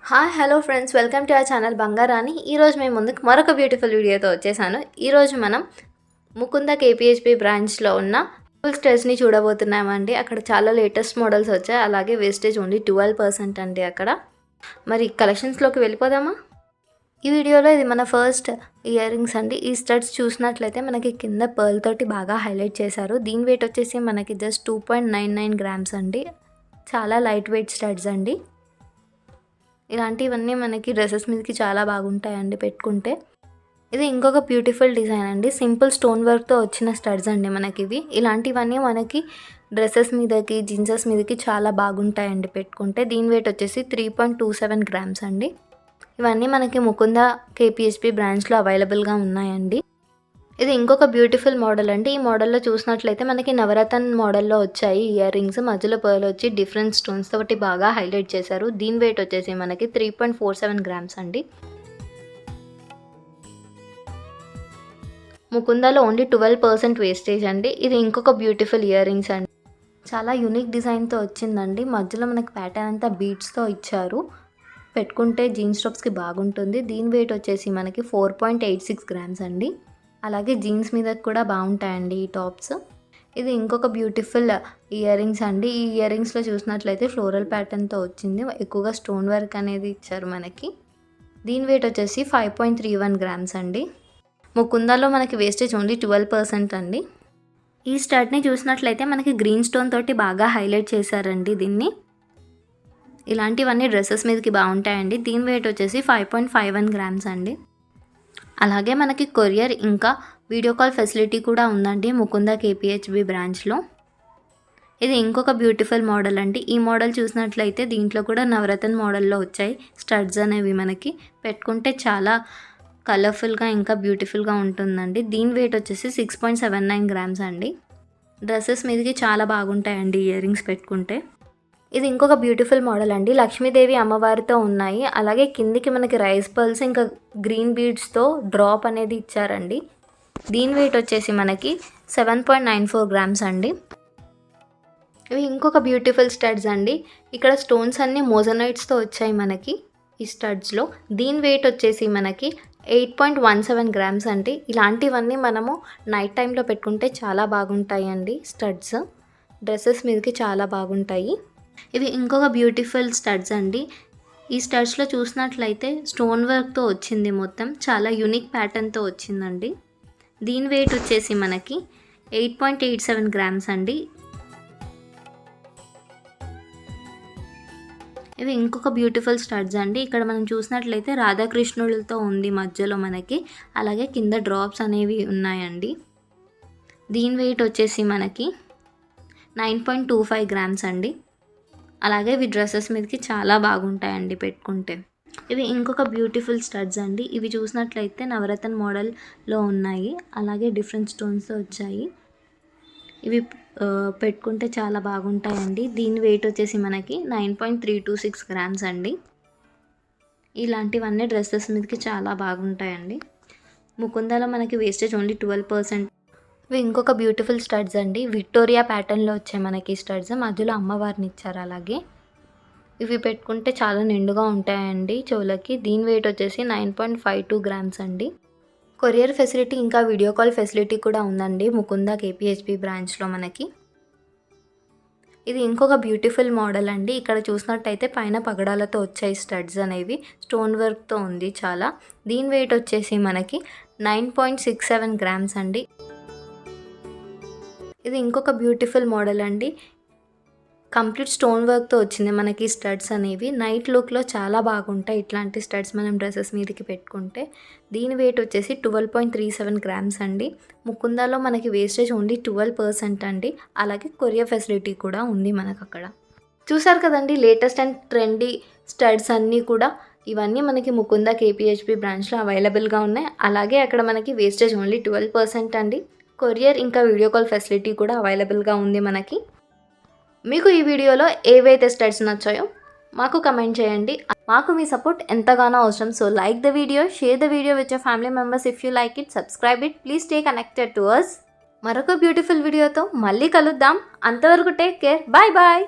Hi hello friends, welcome to our channel Bangarani. ఈరోజు మేము ముందుకు మరొక బ్యూటిఫుల్ వీడియోతో వచ్చేసాను. ఈరోజు మనం ముకుంద కేపీహెచ్పి బ్రాంచ్లో ఉన్న ఫుల్ స్టైల్స్ని చూడబోతున్నామండి. అక్కడ చాలా లేటెస్ట్ మోడల్స్ వచ్చాయి. అలాగే వేస్టేజ్ ఓన్లీ 12% అండి అక్కడ. మరి కలెక్షన్స్లోకి వెళ్ళిపోదామా? ఈ వీడియోలో ఇది మన ఫస్ట్ ఇయర్ రింగ్స్ అండి. ఈ స్టడ్స్ చూసినట్లయితే మనకి కింద పర్ల్ తోటి బాగా హైలైట్ చేశారు. దీని వెయిట్ వచ్చేసి మనకి జస్ట్ 2.99 గ్రామ్స్ అండి. చాలా లైట్ వెయిట్ స్టడ్స్ అండి. ఇలాంటివన్నీ మనకి డ్రెస్సెస్ మీదకి చాలా బాగుంటాయండి పెట్టుకుంటే. ఇది ఇంకొక బ్యూటిఫుల్ డిజైన్ అండి. సింపుల్ స్టోన్ వర్క్తో వచ్చిన స్టడ్స్ అండి మనకి ఇవి. ఇలాంటివన్నీ మనకి డ్రెస్సెస్ మీదకి జీన్సెస్ మీదకి చాలా బాగుంటాయండి పెట్టుకుంటే. దీని వెయిట్ వచ్చేసి 3.27 గ్రామ్స్ అండి. ఇవన్నీ మనకి ముకుంద కేపీహెచ్పి బ్రాంచ్లో అవైలబుల్గా ఉన్నాయండి. ఇది ఇంకొక బ్యూటిఫుల్ మోడల్ అండి. ఈ మోడల్లో చూసినట్లయితే మనకి నవరత్న మోడల్లో వచ్చాయి ఇయర్ రింగ్స్. మధ్యలో పర్ల్ వచ్చి డిఫరెంట్ స్టోన్స్ తోటి బాగా హైలైట్ చేశారు. దీని వెయిట్ వచ్చేసి మనకి 3.47 గ్రామ్స్ అండి. ముకుందాలో ఓన్లీ 12% వేస్టేజ్ అండి. ఇది ఇంకొక బ్యూటిఫుల్ ఇయర్ రింగ్స్ అండి. చాలా యూనిక్ డిజైన్తో వచ్చిందండి. మధ్యలో మనకి ప్యాటర్న్ అంతా బీడ్స్తో ఇచ్చారు. పెట్టుకుంటే జీన్స్ టాప్స్కి బాగుంటుంది. దీని వెయిట్ వచ్చేసి మనకి 4.86 గ్రామ్స్ అండి. అలాగే జీన్స్ మీద కూడా బాగుంటాయండి ఈ టాప్స్. ఇది ఇంకొక బ్యూటిఫుల్ ఇయర్ రింగ్స్ అండి. ఈ ఇయర్ రింగ్స్లో చూసినట్లయితే ఫ్లోరల్ ప్యాటర్న్తో వచ్చింది. ఎక్కువగా స్టోన్ వర్క్ అనేది ఇచ్చారు మనకి. దీని వెయిట్ వచ్చేసి 5.31 గ్రామ్స్ అండి. ముకుందాలో మనకి వేస్టేజ్ ఓన్లీ 12% అండి. ఈ స్టడ్ని చూసినట్లయితే మనకి గ్రీన్ స్టోన్ తోటి బాగా హైలైట్ చేశారండి దీన్ని. ఇలాంటివన్నీ డ్రెస్సెస్ మీదకి బాగుంటాయండి. దీని వెయిట్ వచ్చేసి 5.51 గ్రామ్స్ అండి. అలాగే మనకి కొరియర్ ఇంకా వీడియో కాల్ ఫెసిలిటీ కూడా ఉందండి ముకుంద కేపీహెచ్బి బ్రాంచ్లో. ఇది ఇంకొక బ్యూటిఫుల్ మోడల్ అండి. ఈ మోడల్ చూసినట్లయితే దీంట్లో కూడా నవరత్న మోడల్లో వచ్చాయి స్టడ్స్ అనేవి. మనకి పెట్టుకుంటే చాలా కలర్ఫుల్గా ఇంకా బ్యూటిఫుల్గా ఉంటుందండి. దీని వెయిట్ వచ్చేసి 6.79 గ్రామ్స్ అండి. డ్రెస్సెస్ మీదకి చాలా బాగుంటాయండి ఇయర్ రింగ్స్ పెట్టుకుంటే. ఇది ఇంకొక బ్యూటిఫుల్ మోడల్ అండి. లక్ష్మీదేవి అమ్మవారితో ఉన్నాయి. అలాగే కిందికి మనకి రైస్ పర్ల్స్ ఇంకా గ్రీన్ బీడ్స్తో డ్రాప్ అనేది ఇచ్చారండి. దీని వెయిట్ వచ్చేసి మనకి 7.94 గ్రామ్స్ అండి. ఇవి ఇంకొక బ్యూటిఫుల్ స్టడ్స్ అండి. ఇక్కడ స్టోన్స్ అన్నీ మోజనైట్స్తో వచ్చాయి మనకి ఈ స్టడ్స్లో. దీని వెయిట్ వచ్చేసి మనకి 8.17 గ్రామ్స్ అండి. ఇలాంటివన్నీ మనము నైట్ టైంలో పెట్టుకుంటే చాలా బాగుంటాయి అండి స్టడ్స్. డ్రెస్సెస్ మీదకి చాలా బాగుంటాయి. ఇవి ఇంకొక బ్యూటిఫుల్ స్టడ్స్ అండి. ఈ స్టడ్స్లో చూసినట్లయితే స్టోన్ వర్క్తో వచ్చింది. మొత్తం చాలా యూనిక్ ప్యాటర్న్తో వచ్చిందండి. దీని వెయిట్ వచ్చేసి మనకి 8.87 గ్రామ్స్ అండి. ఇవి ఇంకొక బ్యూటిఫుల్ స్టడ్స్ అండి. ఇక్కడ మనం చూసినట్లయితే రాధాకృష్ణులతో ఉంది మధ్యలో మనకి. అలాగే కింద డ్రాప్స్ అనేవి ఉన్నాయండి. దీని వెయిట్ వచ్చేసి మనకి 9.25 గ్రామ్స్ అండి. అలాగే ఇవి డ్రెస్సెస్ మీదకి చాలా బాగుంటాయండి పెట్టుకుంటే. ఇవి ఇంకొక బ్యూటిఫుల్ స్టడ్స్ అండి. ఇవి చూసినట్లయితే నవరత్న మోడల్లో ఉన్నాయి. అలాగే డిఫరెంట్ స్టోన్స్ వచ్చాయి. ఇవి పెట్టుకుంటే చాలా బాగుంటాయండి. దీని వెయిట్ వచ్చేసి మనకి 9.326 గ్రామ్స్ అండి. ఇలాంటివన్నీ డ్రెస్సెస్ మీదకి చాలా బాగుంటాయండి. ముకుందాలో మనకి వేస్టేజ్ ఓన్లీ 12%. ఇవి ఇంకొక బ్యూటిఫుల్ స్టడ్స్ అండి. విక్టోరియా ప్యాటర్న్లో వచ్చాయి మనకి స్టడ్స్. మధ్యలో అమ్మవారిని ఇచ్చారు. అలాగే ఇవి పెట్టుకుంటే చాలా నిండుగా ఉంటాయండి చెవులకి. దీని వెయిట్ వచ్చేసి 9.52 గ్రామ్స్ అండి. కొరియర్ ఫెసిలిటీ ఇంకా వీడియో కాల్ ఫెసిలిటీ కూడా ఉందండి ముకుంద కేపీహెచ్పి బ్రాంచ్లో మనకి. ఇది ఇంకొక బ్యూటిఫుల్ మోడల్ అండి. ఇక్కడ చూసినట్టయితే పైన పగడాలతో వచ్చాయి స్టడ్స్ అనేవి. స్టోన్ వర్క్తో ఉంది చాలా. దీని వెయిట్ వచ్చేసి మనకి 9.67 గ్రామ్స్ అండి. ఇది ఇంకొక బ్యూటిఫుల్ మోడల్ అండి. కంప్లీట్ స్టోన్ వర్క్తో వచ్చింది మనకి స్టడ్స్ అనేవి. నైట్ లుక్లో చాలా బాగుంటాయి ఇట్లాంటి స్టడ్స్ మనం డ్రెస్సెస్ మీదకి పెట్టుకుంటే. దీని వెయిట్ వచ్చేసి 12.37 గ్రామ్స్ అండి. ముకుందాలో మనకి వేస్టేజ్ ఓన్లీ 12% అండి. అలాగే కొరియర్ ఫెసిలిటీ కూడా ఉంది మనకు అక్కడ. చూసారు కదండి లేటెస్ట్ అండ్ ట్రెండీ స్టడ్స్ అన్నీ కూడా. ఇవన్నీ మనకి ముకుంద కేపీహెచ్పి బ్రాంచ్లో అవైలబుల్గా ఉన్నాయి. అలాగే అక్కడ మనకి వేస్టేజ్ ఓన్లీ 12% అండి. కొరియర్ ఇంకా వీడియో కాల్ ఫెసిలిటీ కూడా అవైలబుల్గా ఉంది మనకి. మీకు ఈ వీడియోలో ఏవైతే స్టడ్స్ నచ్చాయో మాకు కమెంట్ చేయండి. మాకు మీ సపోర్ట్ ఎంతగానో అవసరం. So like the video, share the video with your family members if you like it, subscribe it. Please stay connected to us. మరొక బ్యూటిఫుల్ వీడియోతో మళ్ళీ కలుద్దాం. అంతవరకు టేక్ కేర్. Bye bye.